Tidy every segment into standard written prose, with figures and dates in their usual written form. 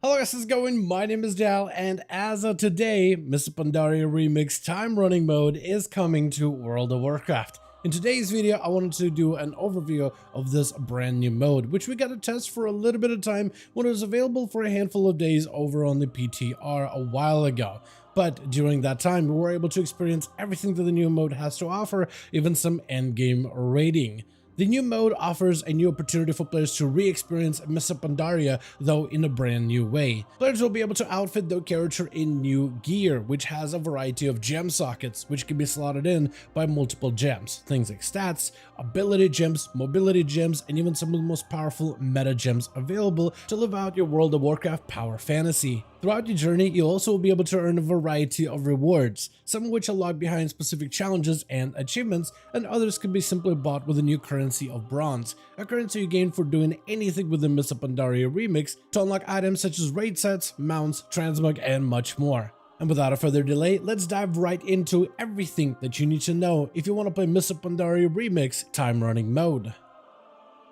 Hello guys, how's it going? My name is Dal, and as of today, Mr. Pandaria Remix Time Running mode is coming to World of Warcraft. In today's video, I wanted to do an overview of this brand new mode, which we got to test for a little bit of time when it was available for a handful of days over on the PTR a while ago. But during that time, we were able to experience everything that the new mode has to offer, even some endgame raiding. The new mode offers a new opportunity for players to re-experience Mr. Pandaria, though in a brand new way. Players will be able to outfit their character in new gear, which has a variety of gem sockets, which can be slotted in by multiple gems. Things like stats, ability gems, mobility gems, and even some of the most powerful meta gems available to live out your World of Warcraft power fantasy. Throughout your journey, you'll also be able to earn a variety of rewards, some of which are locked behind specific challenges and achievements, and others can be simply bought with a new currency of bronze, a currency you gain for doing anything within Mr. Pandaria Remix to unlock items such as raid sets, mounts, transmog, and much more. And without further delay, let's dive right into everything that you need to know if you want to play Mr. Pandaria Remix Time Running mode.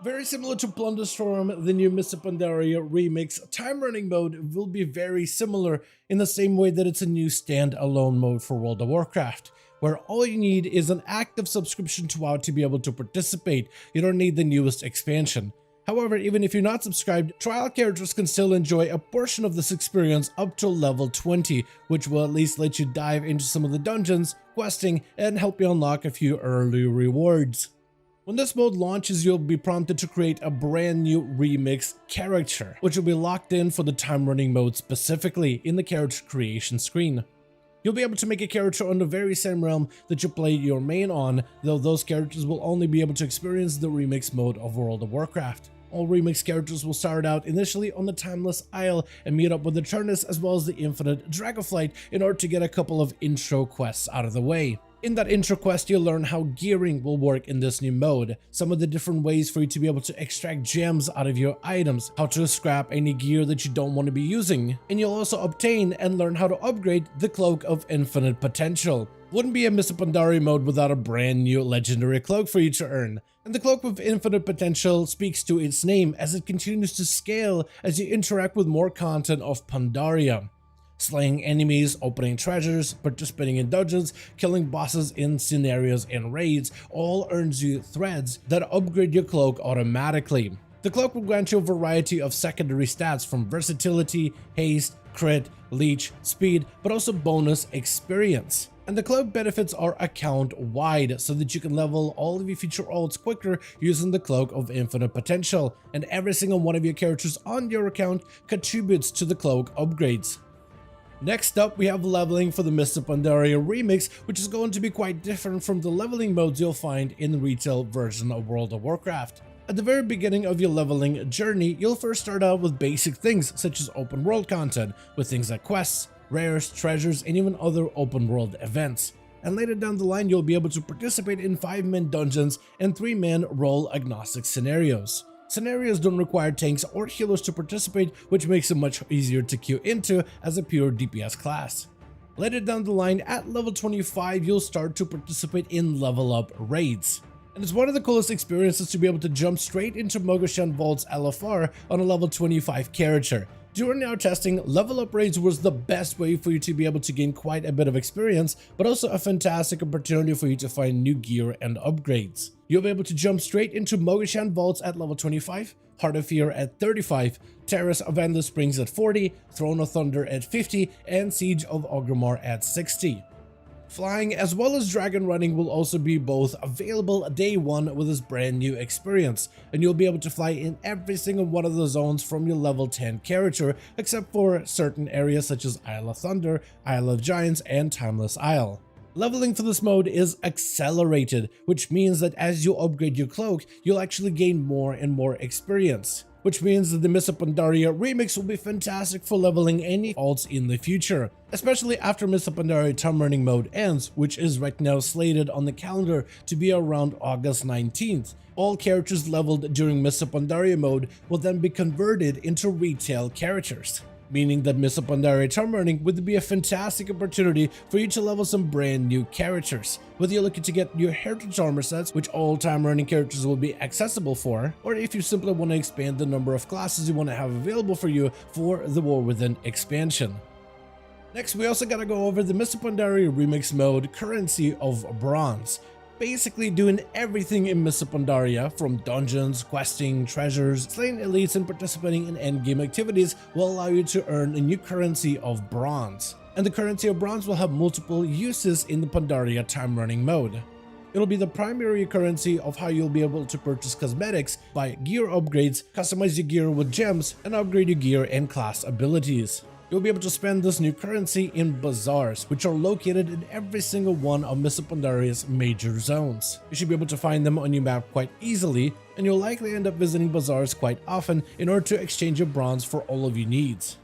Very similar to Plunderstorm, the new Mr. Pandaria Remix Time Running mode will be very similar in the same way that it's a new standalone mode for World of Warcraft, where all you need is an active subscription to WoW to be able to participate. You don't need the newest expansion. However, even if you're not subscribed, trial characters can still enjoy a portion of this experience up to level 20, which will at least let you dive into some of the dungeons, questing, and help you unlock a few early rewards. When this mode launches, you'll be prompted to create a brand new remix character, which will be locked in for the time running mode specifically in the character creation screen. You'll be able to make a character on the very same realm that you played your main on, though those characters will only be able to experience the remix mode of World of Warcraft. All remix characters will start out initially on the Timeless Isle and meet up with the Turnus as well as the Infinite Dragonflight in order to get a couple of intro quests out of the way. In that intro quest, you'll learn how gearing will work in this new mode, some of the different ways for you to be able to extract gems out of your items, how to scrap any gear that you don't want to be using, and you'll also obtain and learn how to upgrade the Cloak of Infinite Potential. Wouldn't be a Mr. Pandaria mode without a brand new legendary cloak for you to earn. And the Cloak of Infinite Potential speaks to its name as it continues to scale as you interact with more content of Pandaria. Slaying enemies, opening treasures, participating in dungeons, killing bosses in scenarios and raids all earns you threads that upgrade your cloak automatically. The cloak will grant you a variety of secondary stats from versatility, haste, crit, leech, speed, but also bonus experience. And the cloak benefits are account-wide so that you can level all of your future ults quicker using the Cloak of Infinite Potential, and every single one of your characters on your account contributes to the cloak upgrades. Next up, we have leveling for the Mr. Pandaria Remix, which is going to be quite different from the leveling modes you'll find in the retail version of World of Warcraft. At the very beginning of your leveling journey, you'll first start out with basic things such as open world content, with things like quests, rares, treasures, and even other open world events. And later down the line, you'll be able to participate in 5-man dungeons and 3-man role agnostic scenarios. Scenarios don't require tanks or healers to participate, which makes it much easier to queue into as a pure DPS class. Later down the line, at level 25, you'll start to participate in level up raids. And it's one of the coolest experiences to be able to jump straight into Mogashan Vault's LFR on a level 25 character. During our testing, level up raids was the best way for you to be able to gain quite a bit of experience, but also a fantastic opportunity for you to find new gear and upgrades. You'll be able to jump straight into Mogashan Vaults at level 25, Heart of Fear at 35, Terrace of Endless Springs at 40, Throne of Thunder at 50, and Siege of Orgrimmar at 60. Flying as well as dragon running will also be both available day one with this brand new experience, and you'll be able to fly in every single one of the zones from your level 10 character, except for certain areas such as Isle of Thunder, Isle of Giants, and Timeless Isle. Leveling for this mode is accelerated, which means that as you upgrade your cloak, you'll actually gain more and more experience, which means that the Mr. Pandaria Remix will be fantastic for leveling any alts in the future, especially after Mr. Pandaria Time Running mode ends, which is right now slated on the calendar to be around August 19th. All characters leveled during Mr. Pandaria mode will then be converted into retail characters. meaning that Miss Pandaria Timerunning would be a fantastic opportunity for you to level some brand new characters. Whether you're looking to get your heritage armor sets, which all Timerunning characters will be accessible for, or if you simply want to expand the number of classes you want to have available for you for the War Within expansion. Next, we also gotta go over the Miss Pandaria Remix mode Currency of Bronze. Basically doing everything in Miss Pandaria, from dungeons, questing, treasures, slaying elites, and participating in endgame activities will allow you to earn a new currency of bronze. And the currency of bronze will have multiple uses in the Pandaria Timerunning mode. It'll be the primary currency of how you'll be able to purchase cosmetics, buy gear upgrades, customize your gear with gems, and upgrade your gear and class abilities. You'll be able to spend this new currency in bazaars, which are located in every single one of Miss Pandaria's major zones. You should be able to find them on your map quite easily, and you'll likely end up visiting bazaars quite often in order to exchange your bronze for all of your needs.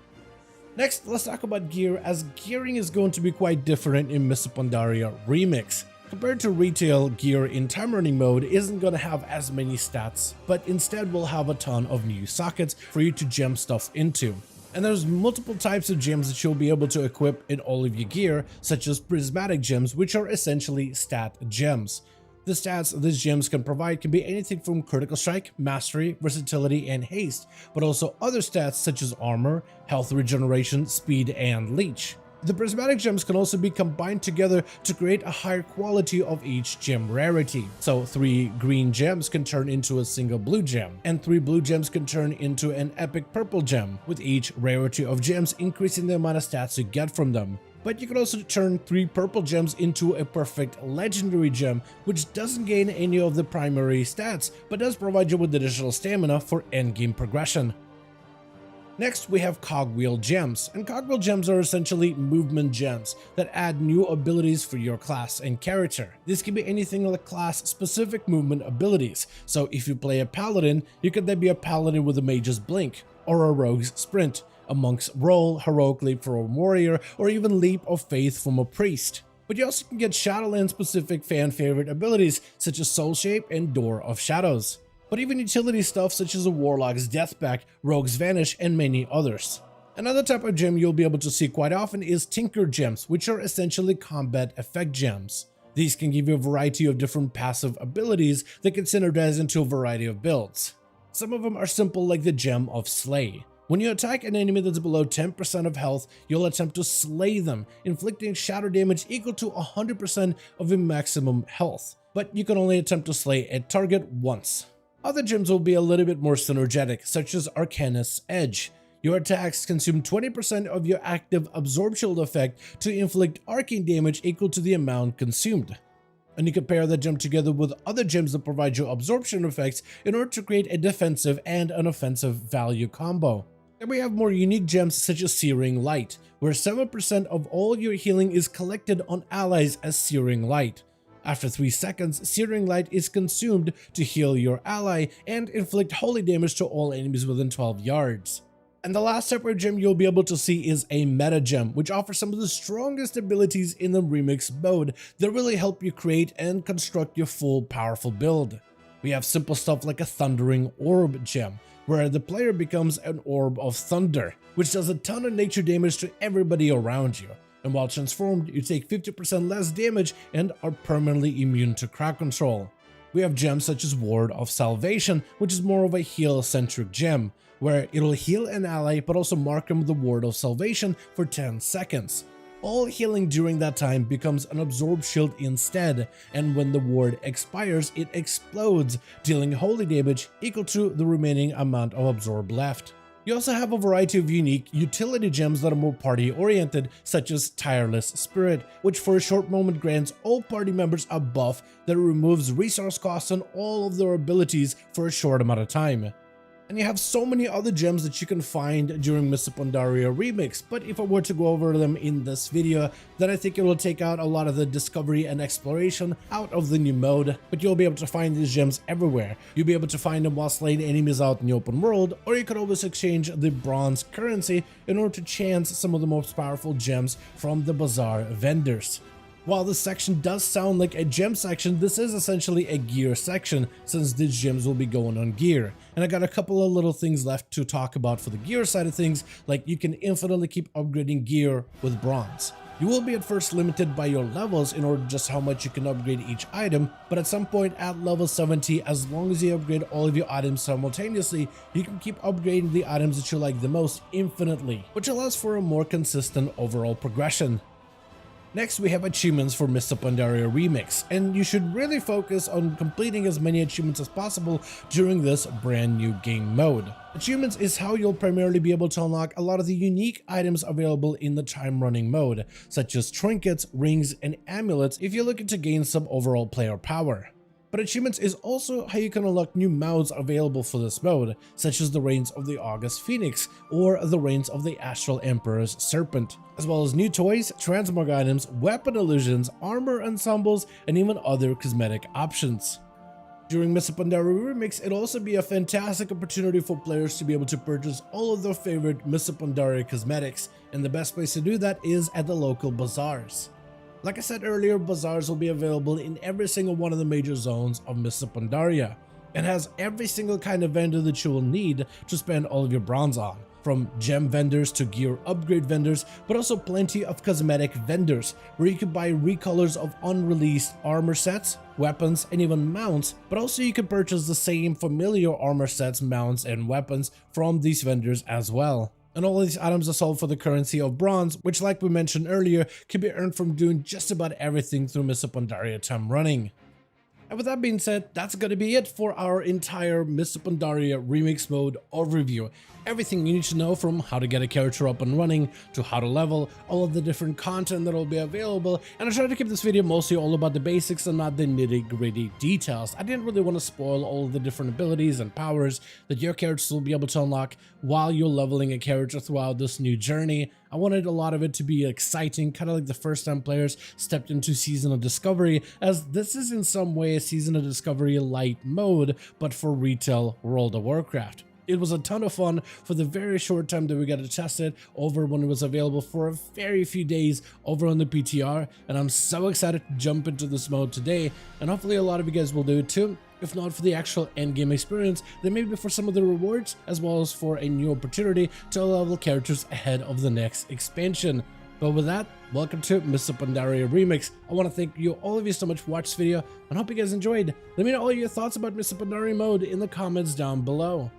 Next, let's talk about gear, as gearing is going to be quite different in Miss Pandaria Remix. Compared to retail, gear in Timerunning mode isn't going to have as many stats, but instead will have a ton of new sockets for you to gem stuff into. And there's multiple types of gems that you'll be able to equip in all of your gear, such as prismatic gems, which are essentially stat gems. The stats these gems can provide can be anything from critical strike, mastery, versatility, and haste, but also other stats such as armor, health regeneration, speed, and leech. The prismatic gems can also be combined together to create a higher quality of each gem rarity. So 3 green gems can turn into a single blue gem, and 3 blue gems can turn into an epic purple gem, with each rarity of gems increasing the amount of stats you get from them. But you can also turn 3 purple gems into a perfect legendary gem, which doesn't gain any of the primary stats, but does provide you with additional stamina for endgame progression. Next, we have cogwheel gems, and cogwheel gems are essentially movement gems that add new abilities for your class and character. This can be anything like class-specific movement abilities, so if you play a paladin, you could then be a paladin with a mage's blink, or a rogue's sprint, a monk's roll, heroic leap for a warrior, or even leap of faith from a priest. But you also can get Shadowland-specific fan-favorite abilities such as Soul Shape and Door of Shadows. But even utility stuff such as a Warlock's Death Pact, Rogue's Vanish, and many others. Another type of gem you'll be able to see quite often is Tinker gems, which are essentially combat effect gems. These can give you a variety of different passive abilities that can synergize into a variety of builds. Some of them are simple, like the Gem of Slay. When you attack an enemy that's below 10% of health, you'll attempt to slay them, inflicting shatter damage equal to 100% of your maximum health. But you can only attempt to slay a target once. Other gems will be a little bit more synergetic, such as Arcanist's Edge. Your attacks consume 20% of your active Absorb Shield effect to inflict arcane damage equal to the amount consumed. And you can pair that gem together with other gems that provide you absorption effects in order to create a defensive and an offensive value combo. Then we have more unique gems such as Searing Light, where 7% of all your healing is collected on allies as Searing Light. After 3 seconds, Searing Light is consumed to heal your ally and inflict holy damage to all enemies within 12 yards. And the last separate gem you'll be able to see is a meta gem, which offers some of the strongest abilities in the Remix mode that really help you create and construct your full powerful build. We have simple stuff like a Thundering Orb gem, where the player becomes an Orb of Thunder, which does a ton of nature damage to everybody around you. And while transformed, you take 50% less damage and are permanently immune to crowd control. We have gems such as Ward of Salvation, which is more of a heal-centric gem, where it'll heal an ally but also mark them with the Ward of Salvation for 10 seconds. All healing during that time becomes an Absorb Shield instead, and when the ward expires, it explodes, dealing holy damage equal to the remaining amount of Absorb left. You also have a variety of unique utility gems that are more party-oriented, such as Tireless Spirit, which for a short moment grants all party members a buff that removes resource costs on all of their abilities for a short amount of time. And you have so many other gems that you can find during Miss Pandaria Remix, but if I were to go over them in this video, then I think it will take out a lot of the discovery and exploration out of the new mode, but you'll be able to find these gems everywhere. You'll be able to find them while slaying enemies out in the open world, or you could always exchange the bronze currency in order to chance some of the most powerful gems from the Bazaar vendors. While this section does sound like a gem section, this is essentially a gear section since these gems will be going on gear. And I got a couple of little things left to talk about for the gear side of things, like you can infinitely keep upgrading gear with bronze. You will be at first limited by your levels in order just how much you can upgrade each item, but at some point at level 70, as long as you upgrade all of your items simultaneously, you can keep upgrading the items that you like the most infinitely, which allows for a more consistent overall progression. Next, we have achievements for Mr. Pandaria Remix, and you should really focus on completing as many achievements as possible during this brand new game mode. Achievements is how you'll primarily be able to unlock a lot of the unique items available in the time running mode, such as trinkets, rings, and amulets if you're looking to gain some overall player power. But achievements is also how you can unlock new mounts available for this mode, such as the Reigns of the August Phoenix or the Reigns of the Astral Emperor's Serpent, as well as new toys, transmog items, weapon illusions, armor ensembles, and even other cosmetic options. During Mr. Pandaria Remix, it'll also be a fantastic opportunity for players to be able to purchase all of their favorite Mr. Pandaria cosmetics, and the best place to do that is at the local bazaars. Like I said earlier, bazaars will be available in every single one of the major zones of Mr. Pandaria. It has every single kind of vendor that you will need to spend all of your bronze on, from gem vendors to gear upgrade vendors, but also plenty of cosmetic vendors where you can buy recolors of unreleased armor sets, weapons, and even mounts, but also you can purchase the same familiar armor sets, mounts, and weapons from these vendors as well. And all of these items are sold for the currency of bronze, which, like we mentioned earlier, can be earned from doing just about everything through Mr. Pandaria time running. And with that being said, that's going to be it for our entire Mr. Pandaria Remix mode overview. Everything you need to know, from how to get a character up and running to how to level, all of the different content that will be available, and I tried to keep this video mostly all about the basics and not the nitty-gritty details. I didn't really want to spoil all of the different abilities and powers that your characters will be able to unlock while you're leveling a character throughout this new journey. I wanted a lot of it to be exciting, kind of like the first time players stepped into Season of Discovery, as this is in some way a Season of Discovery light mode, but for retail World of Warcraft. It was a ton of fun for the very short time that we got to test it over when it was available for a very few days over on the PTR, and I'm so excited to jump into this mode today, and hopefully a lot of you guys will do it too. If not for the actual endgame experience, then maybe for some of the rewards, as well as for a new opportunity to level characters ahead of the next expansion. But with that, welcome to Mr. Pandaria Remix. I want to thank you, all of you, so much for watching this video, and hope you guys enjoyed. Let me know all your thoughts about Mr. Pandaria mode in the comments down below.